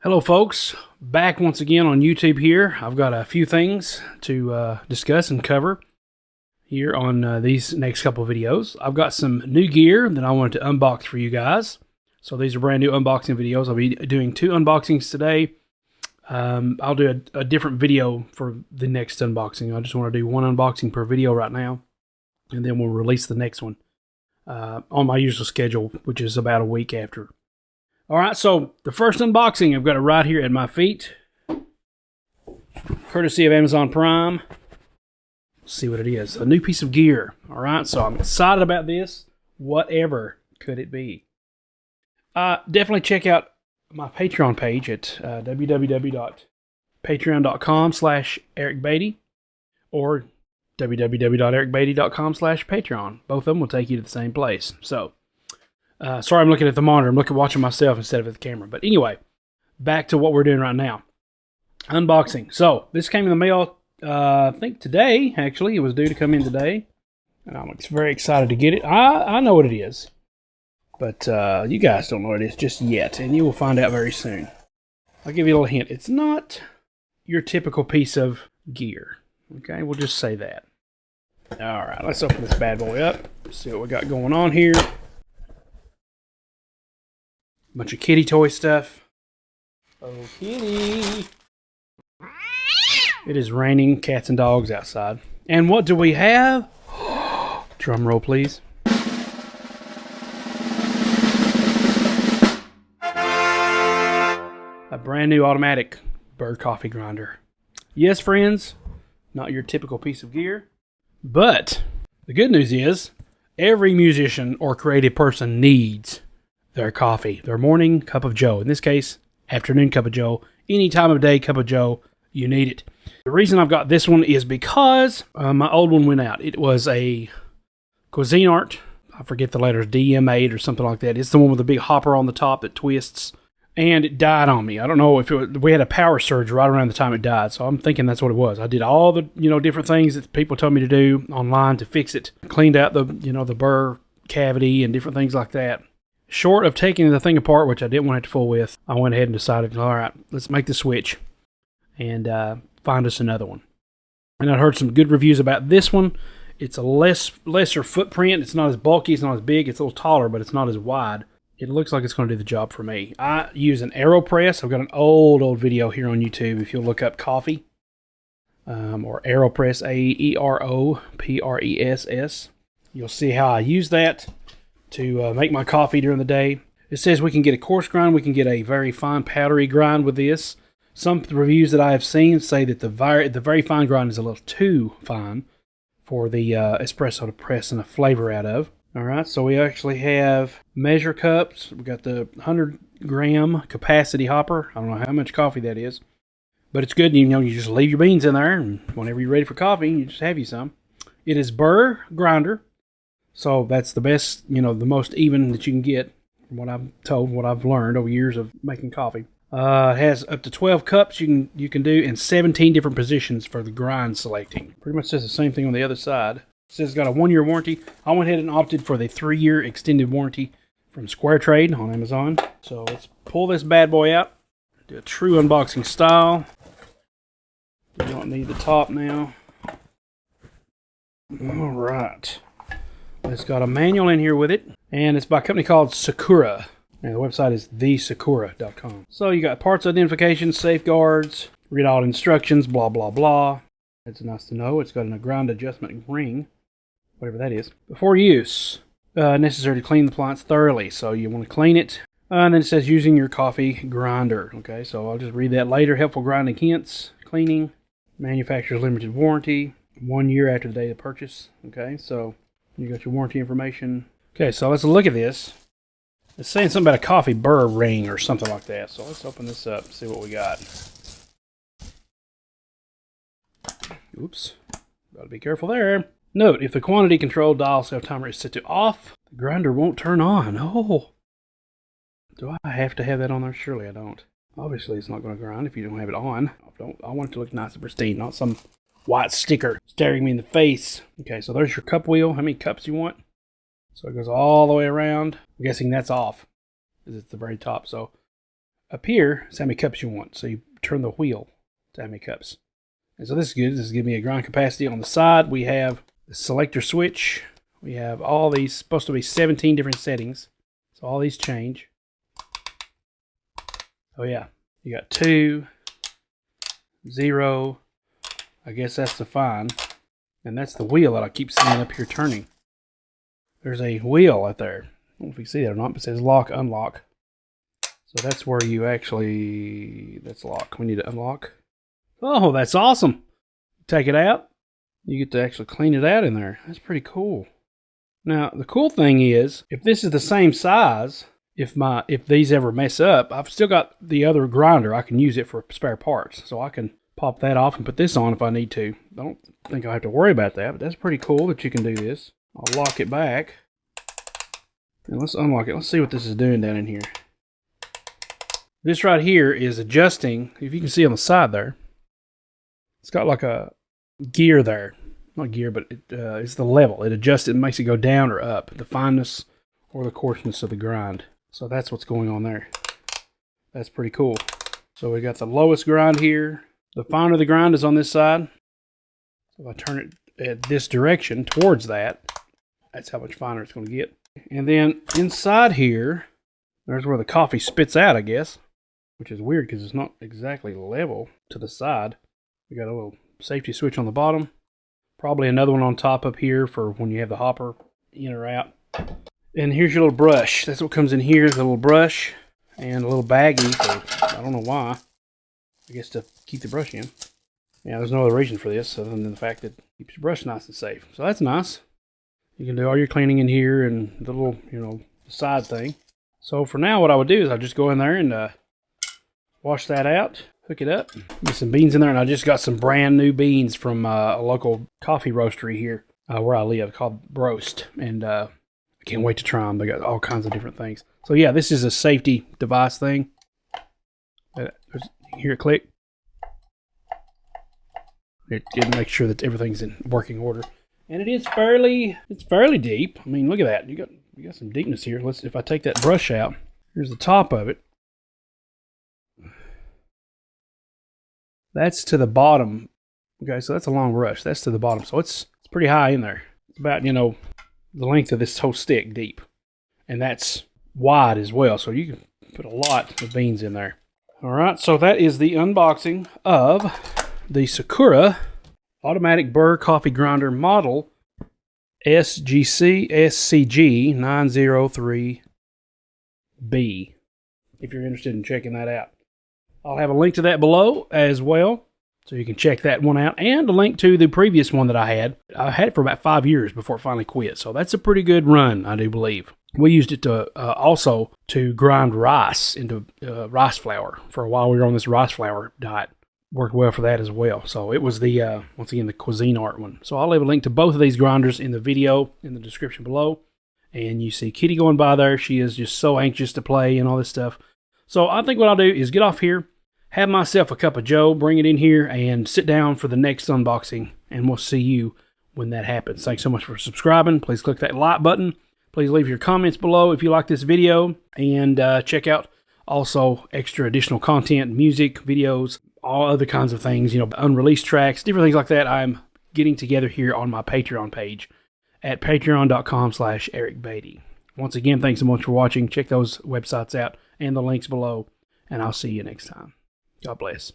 Hello folks, back once again on YouTube here. I've got a few things to discuss and cover here on these next couple of videos. I've got some new gear that I wanted to unbox for you guys. So these are brand new unboxing videos. I'll be doing 2 unboxings today. I'll do a different video for the next unboxing. I just want to do 1 unboxing per video right now, and then we'll release the next one on my usual schedule, which is about a week after. Alright, so the first unboxing, I've got it right here at my feet, courtesy of Amazon Prime. Let's see what it is. A new piece of gear. Alright, so I'm excited about this. Whatever could it be? Definitely check out my Patreon page at www.patreon.com/ericbeatty or www.ericbeatty.com/Patreon. Both of them will take you to the same place. So, sorry, I'm looking at the monitor. I'm watching myself instead of at the camera. But anyway, back to what we're doing right now. Unboxing. So, this came in the mail, I think today, actually. It was due to come in today. And I'm very excited to get it. I know what it is. But you guys don't know what it is just yet. And you will find out very soon. I'll give you a little hint. It's not your typical piece of gear. Okay, we'll just say that. Alright, let's open this bad boy up. See what we got going on here. Bunch of kitty toy stuff. Oh, kitty. It is raining cats and dogs outside. And what do we have? Drum roll, please. A brand new automatic Burr coffee grinder. Yes, friends, not your typical piece of gear. But the good news is every musician or creative person needs their coffee, their morning cup of joe. In this case, afternoon cup of joe. Any time of day cup of joe, you need it. The reason I've got this one is because my old one went out. It was a Cuisinart. I forget the letters, DM8 or something like that. It's the one with the big hopper on the top that twists. And it died on me. I don't know if we had a power surge right around the time it died. So I'm thinking that's what it was. I did all the different things that people told me to do online to fix it. Cleaned out the the burr cavity and different things like that. Short of taking the thing apart, which I didn't want it to fool with, I went ahead and decided, all right, let's make the switch and find us another one. And I heard some good reviews about this one. It's a lesser footprint. It's not as bulky. It's not as big. It's a little taller, but it's not as wide. It looks like it's going to do the job for me. I use an AeroPress. I've got an old video here on YouTube. If you'll look up coffee or AeroPress, AeroPress, you'll see how I use that to make my coffee during the day. It says we can get a coarse grind. We can get a very fine powdery grind with this. Some reviews that I have seen say that the very fine grind is a little too fine for the espresso to press and a flavor out of. Alright, so we actually have measure cups. We've got the 100-gram capacity hopper. I don't know how much coffee that is, but it's good. You just leave your beans in there, and whenever you're ready for coffee, you just have you some. It is Burr grinder, so that's the best, the most even that you can get, from what I'm told, what I've learned over years of making coffee. It has up to 12 cups you can do in 17 different positions for the grind selecting. Pretty much says the same thing on the other side. It says it's got a 1-year warranty. I went ahead and opted for the 3-year extended warranty from Square Trade on Amazon. So let's pull this bad boy out. Do a true unboxing style. We don't need the top now. Alright. It's got a manual in here with it. And it's by a company called Secura. And the website is thesecura.com. So you got parts identification, safeguards, read all instructions, blah, blah, blah. That's nice to know. It's got a grind adjustment ring. Whatever that is. Before use, necessary to clean the appliance thoroughly. So you want to clean it. And then it says using your coffee grinder. Okay, so I'll just read that later. Helpful grinding hints. Cleaning. Manufacturer's limited warranty. 1 year after the date of purchase. Okay, so you got your warranty information. Okay, so let's look at this. It's saying something about a coffee burr ring or something like that. So let's open this up and see what we got. Oops. Gotta be careful there. Note, if the quantity control dial self-timer is set to off, the grinder won't turn on. Oh. Do I have to have that on there? Surely I don't. Obviously, it's not going to grind if you don't have it on. I want it to look nice and pristine, not some white sticker staring me in the face. Okay, so there's your cup wheel. How many cups you want? So it goes all the way around. I'm guessing that's off, because it's the very top. So up here is how many cups you want. So you turn the wheel to how many cups. And so this is good. This is giving me a grind capacity. On the side, we have the selector switch. We have all these, supposed to be 17 different settings. So all these change. Oh yeah, you got 2, 0. I guess that's the fine. And that's the wheel that I keep seeing up here turning. There's a wheel out there. I don't know if you can see that or not, but it says lock, unlock. So that's where you actually, that's lock. We need to unlock. Oh, that's awesome. Take it out. You get to actually clean it out in there. That's pretty cool. Now, the cool thing is, if this is the same size, if these ever mess up, I've still got the other grinder. I can use it for spare parts. So I can pop that off and put this on if I need to. I don't think I'll have to worry about that, but that's pretty cool that you can do this. I'll lock it back. And let's unlock it. Let's see what this is doing down in here. This right here is adjusting. If you can see on the side there, it's got like a gear there. Not gear, but it's the level. It adjusts it and makes it go down or up. The fineness or the coarseness of the grind. So that's what's going on there. That's pretty cool. So we got the lowest grind here. The finer the grind is on this side. So if I turn it at this direction towards that, that's how much finer it's going to get. And then inside here, there's where the coffee spits out, I guess. Which is weird because it's not exactly level to the side. We got a little safety switch on the bottom. Probably another one on top up here for when you have the hopper in or out. And here's your little brush. That's what comes in here, the little brush. And a little baggie for, I don't know why. I guess to keep the brush in. Yeah, there's no other reason for this other than the fact that it keeps your brush nice and safe. So that's nice. You can do all your cleaning in here and the little, the side thing. So for now, what I would do is I'll just go in there and wash that out, hook it up, get some beans in there. And I just got some brand new beans from a local coffee roastery here where I live called Roast. And I can't wait to try them. They got all kinds of different things. So yeah, this is a safety device thing. You hear it click. It makes sure that everything's in working order. And it's fairly deep. I mean, look at that. You got some deepness here. If I take that brush out, here's the top of it. That's to the bottom. Okay, so that's a long brush. That's to the bottom. So it's pretty high in there. It's about, the length of this whole stick deep. And that's wide as well. So you can put a lot of beans in there. All right, so that is the unboxing of the Secura automatic Burr coffee grinder model SCG-903B. If you're interested in checking that out. I'll have a link to that below as well, so you can check that one out, and a link to the previous one that I had. I had it for about 5 years before it finally quit, so that's a pretty good run, I do believe. We used it to also to grind rice into rice flour. For a while we were on this rice flour diet. Worked well for that as well. So it was the, once again, the Cuisinart one. So I'll leave a link to both of these grinders in the video in the description below. And you see Kitty going by there. She is just so anxious to play and all this stuff. So I think what I'll do is get off here, have myself a cup of joe, bring it in here, and sit down for the next unboxing. And we'll see you when that happens. Thanks so much for subscribing. Please click that like button. Please leave your comments below if you like this video. And check out also extra additional content, music, videos, all other kinds of things, unreleased tracks, different things like that. I'm getting together here on my Patreon page at patreon.com/Eric Beatty. Once again, thanks so much for watching. Check those websites out and the links below, and I'll see you next time. God bless.